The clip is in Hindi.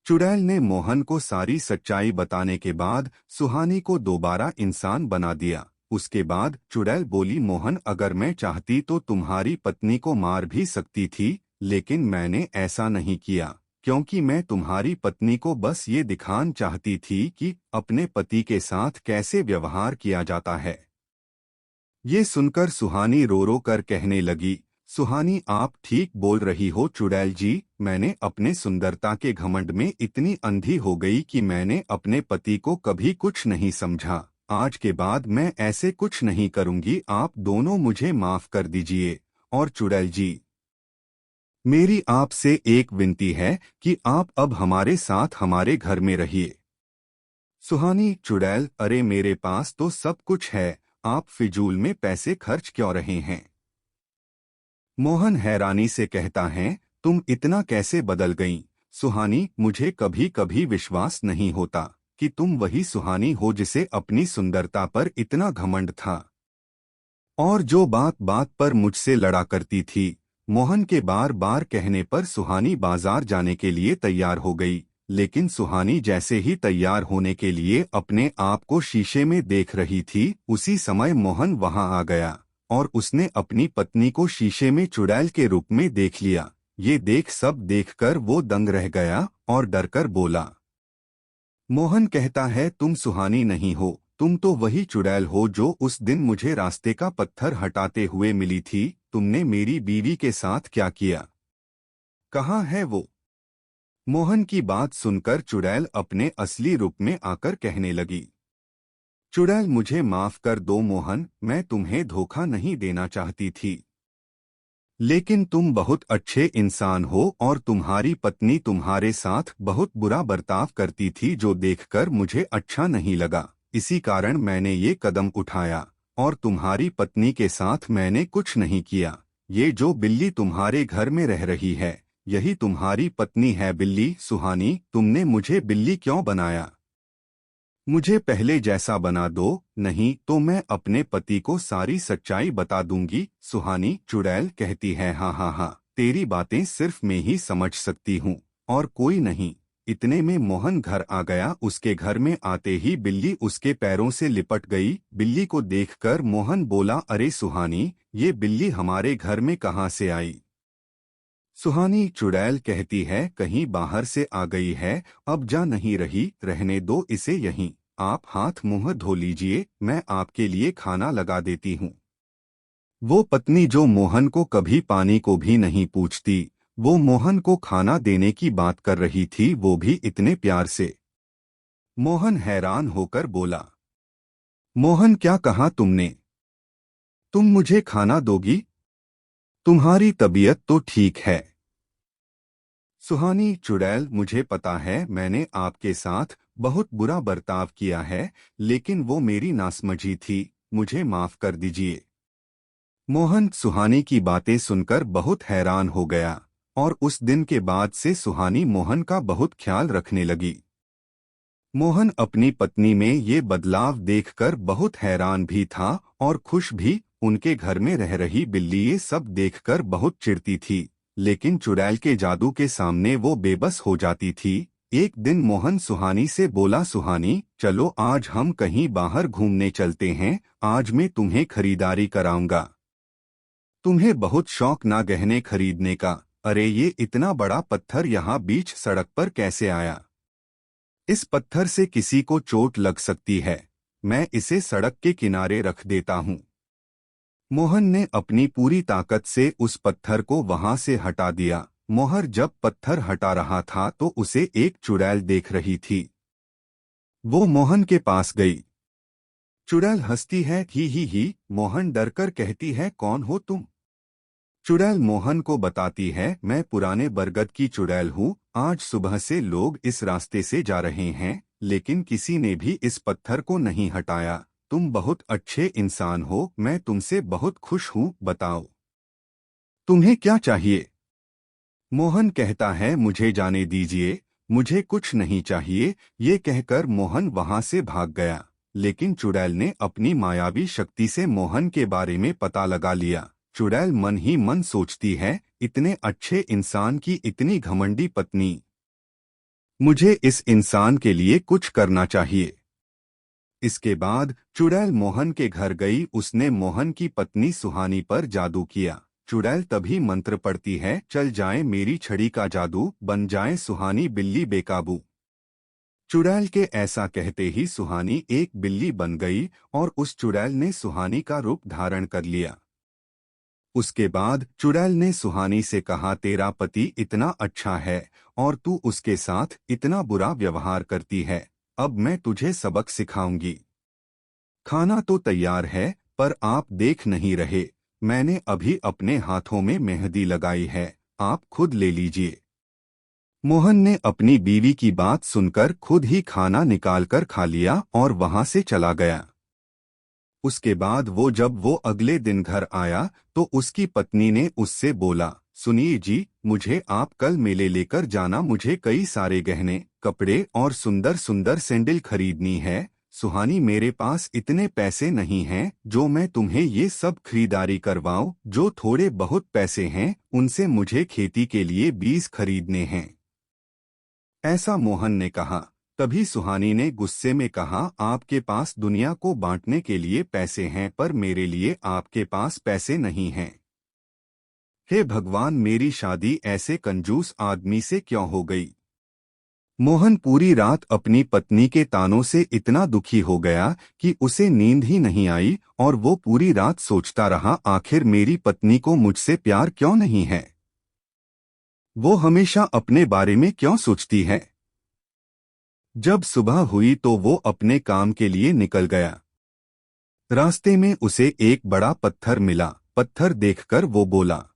चुड़ैल ने मोहन को सारी सच्चाई बताने के बाद सुहानी को दोबारा इंसान बना दिया। उसके बाद चुड़ैल बोली, मोहन, अगर मैं चाहती तो तुम्हारी पत्नी को मार भी सकती थी, लेकिन मैंने ऐसा नहीं किया, क्योंकि मैं तुम्हारी पत्नी को बस ये दिखाना चाहती थी कि अपने पति के साथ कैसे व्यवहार किया जाता है। ये सुनकर सुहानी रो रो कर कहने लगी, सुहानी, आप ठीक बोल रही हो चुड़ैल जी। मैंने अपने सुंदरता के घमंड में इतनी अंधी हो गई कि मैंने अपने पति को कभी कुछ नहीं समझा। आज के बाद मैं ऐसे कुछ नहीं करूंगी। आप दोनों मुझे माफ कर दीजिए। और चुड़ैल जी, मेरी आपसे एक विनती है कि आप अब हमारे साथ हमारे घर में रहिए। सुहानी, चुड़ैल, अरे मेरे पास तो सब कुछ है, आप फिजूल में पैसे खर्च क्यों रहे हैं? मोहन हैरानी से कहता है, तुम इतना कैसे बदल गईं? सुहानी, मुझे कभी कभी विश्वास नहीं होता कि तुम वही सुहानी हो जिसे अपनी सुंदरता पर इतना घमंड था और जो बात बात पर मुझसे लड़ा करती थी। मोहन के बार बार कहने पर सुहानी बाजार जाने के लिए तैयार हो गई, लेकिन सुहानी जैसे ही तैयार होने के लिए अपने आप को शीशे में देख रही थी, उसी समय मोहन वहां आ गया और उसने अपनी पत्नी को शीशे में चुड़ैल के रूप में देख लिया। ये सब देखकर वो दंग रह गया और डरकर बोला। मोहन कहता है, तुम सुहानी नहीं हो, तुम तो वही चुड़ैल हो जो उस दिन मुझे रास्ते का पत्थर हटाते हुए मिली थी। तुमने मेरी बीवी के साथ क्या किया? कहाँ है वो? मोहन की बात सुनकर चुड़ैल अपने असली रूप में आकर कहने लगी, चुड़ैल, मुझे माफ कर दो मोहन, मैं तुम्हें धोखा नहीं देना चाहती थी, लेकिन तुम बहुत अच्छे इंसान हो और तुम्हारी पत्नी तुम्हारे साथ बहुत बुरा बर्ताव करती थी जो देखकर मुझे अच्छा नहीं लगा। इसी कारण मैंने ये कदम उठाया और तुम्हारी पत्नी के साथ मैंने कुछ नहीं किया। ये जो बिल्ली तुम्हारे घर में रह रही है, यही तुम्हारी पत्नी है। बिल्ली, सुहानी, तुमने मुझे बिल्ली क्यों बनाया? मुझे पहले जैसा बना दो, नहीं तो मैं अपने पति को सारी सच्चाई बता दूंगी। सुहानी, चुड़ैल कहती है, हाँ हाँ हाँ, तेरी बातें सिर्फ मैं ही समझ सकती हूँ और कोई नहीं। इतने में मोहन घर आ गया। उसके घर में आते ही बिल्ली उसके पैरों से लिपट गई। बिल्ली को देखकर मोहन बोला, अरे सुहानी, ये बिल्ली हमारे घर में कहाँ से आई? सुहानी, चुड़ैल कहती है, कहीं बाहर से आ गई है, अब जा नहीं रही, रहने दो इसे यहीं। आप हाथ मुंह धो लीजिए, मैं आपके लिए खाना लगा देती हूँ। वो पत्नी जो मोहन को कभी पानी को भी नहीं पूछती, वो मोहन को खाना देने की बात कर रही थी, वो भी इतने प्यार से। मोहन हैरान होकर बोला, मोहन, क्या कहा तुमने? तुम मुझे खाना दोगी? तुम्हारी तबीयत तो ठीक है? सुहानी, चुड़ैल, मुझे पता है मैंने आपके साथ बहुत बुरा बर्ताव किया है, लेकिन वो मेरी नासमझी थी, मुझे माफ कर दीजिए। मोहन सुहानी की बातें सुनकर बहुत हैरान हो गया और उस दिन के बाद से सुहानी मोहन का बहुत ख्याल रखने लगी। मोहन अपनी पत्नी में ये बदलाव देखकर बहुत हैरान भी था और खुश भी। उनके घर में रह रही बिल्ली ये सब देखकर बहुत चिढ़ती थी, लेकिन चुड़ैल के जादू के सामने वो बेबस हो जाती थी। एक दिन मोहन सुहानी से बोला, सुहानी, चलो आज हम कहीं बाहर घूमने चलते हैं, आज मैं तुम्हें खरीदारी कराऊंगा। तुम्हें बहुत शौक ना गहने खरीदने का? अरे ये इतना बड़ा पत्थर यहाँ बीच सड़क पर कैसे आया? इस पत्थर से किसी को चोट लग सकती है, मैं इसे सड़क के किनारे रख देता हूँ। मोहन ने अपनी पूरी ताकत से उस पत्थर को वहां से हटा दिया। मोहर जब पत्थर हटा रहा था तो उसे एक चुड़ैल देख रही थी। वो मोहन के पास गई। चुड़ैल हंसती है, ही। मोहन डरकर कहती है, कौन हो तुम? चुड़ैल मोहन को बताती है, मैं पुराने बरगद की चुड़ैल हूँ। आज सुबह से लोग इस रास्ते से जा रहे हैं, लेकिन किसी ने भी इस पत्थर को नहीं हटाया। तुम बहुत अच्छे इंसान हो, मैं तुमसे बहुत खुश हूँ, बताओ तुम्हें क्या चाहिए? मोहन कहता है, मुझे जाने दीजिए, मुझे कुछ नहीं चाहिए। ये कहकर मोहन वहां से भाग गया, लेकिन चुड़ैल ने अपनी मायावी शक्ति से मोहन के बारे में पता लगा लिया। चुड़ैल मन ही मन सोचती है, इतने अच्छे इंसान की इतनी घमंडी पत्नी। मुझे इस इंसान के लिए कुछ करना चाहिए। इसके बाद चुड़ैल मोहन के घर गई। उसने मोहन की पत्नी सुहानी पर जादू किया। चुड़ैल तभी मंत्र पढ़ती है, चल जाए मेरी छड़ी का जादू, बन जाए सुहानी बिल्ली बेकाबू। चुड़ैल के ऐसा कहते ही सुहानी एक बिल्ली बन गई और उस चुड़ैल ने सुहानी का रूप धारण कर लिया। उसके बाद चुड़ैल ने सुहानी से कहा, तेरा पति इतना अच्छा है और तू उसके साथ इतना बुरा व्यवहार करती है। अब मैं तुझे सबक सिखाऊंगी। खाना तो तैयार है, पर आप देख नहीं रहे। मैंने अभी अपने हाथों में मेहंदी लगाई है, आप खुद ले लीजिए। मोहन ने अपनी बीवी की बात सुनकर खुद ही खाना निकालकर खा लिया और वहां से चला गया। उसके बाद जब वो अगले दिन घर आया तो उसकी पत्नी ने उससे बोला, सुनिए जी, मुझे आप कल मेले लेकर जाना। मुझे कई सारे गहने, कपड़े और सुंदर सुंदर सैंडल खरीदनी है। सुहानी, मेरे पास इतने पैसे नहीं हैं जो मैं तुम्हें ये सब खरीदारी करवाऊं। जो थोड़े बहुत पैसे हैं उनसे मुझे खेती के लिए बीज खरीदने हैं, ऐसा मोहन ने कहा। तभी सुहानी ने गुस्से में कहा, आपके पास दुनिया को बांटने के लिए पैसे हैं, पर मेरे लिए आपके पास पैसे नहीं हैं। हे भगवान, मेरी शादी ऐसे कंजूस आदमी से क्यों हो गई। मोहन पूरी रात अपनी पत्नी के तानों से इतना दुखी हो गया कि उसे नींद ही नहीं आई और वो पूरी रात सोचता रहा, आखिर मेरी पत्नी को मुझसे प्यार क्यों नहीं है। वो हमेशा अपने बारे में क्यों सोचती है। जब सुबह हुई तो वो अपने काम के लिए निकल गया। रास्ते में उसे एक बड़ा पत्थर मिला। पत्थर देखकर वो बोला,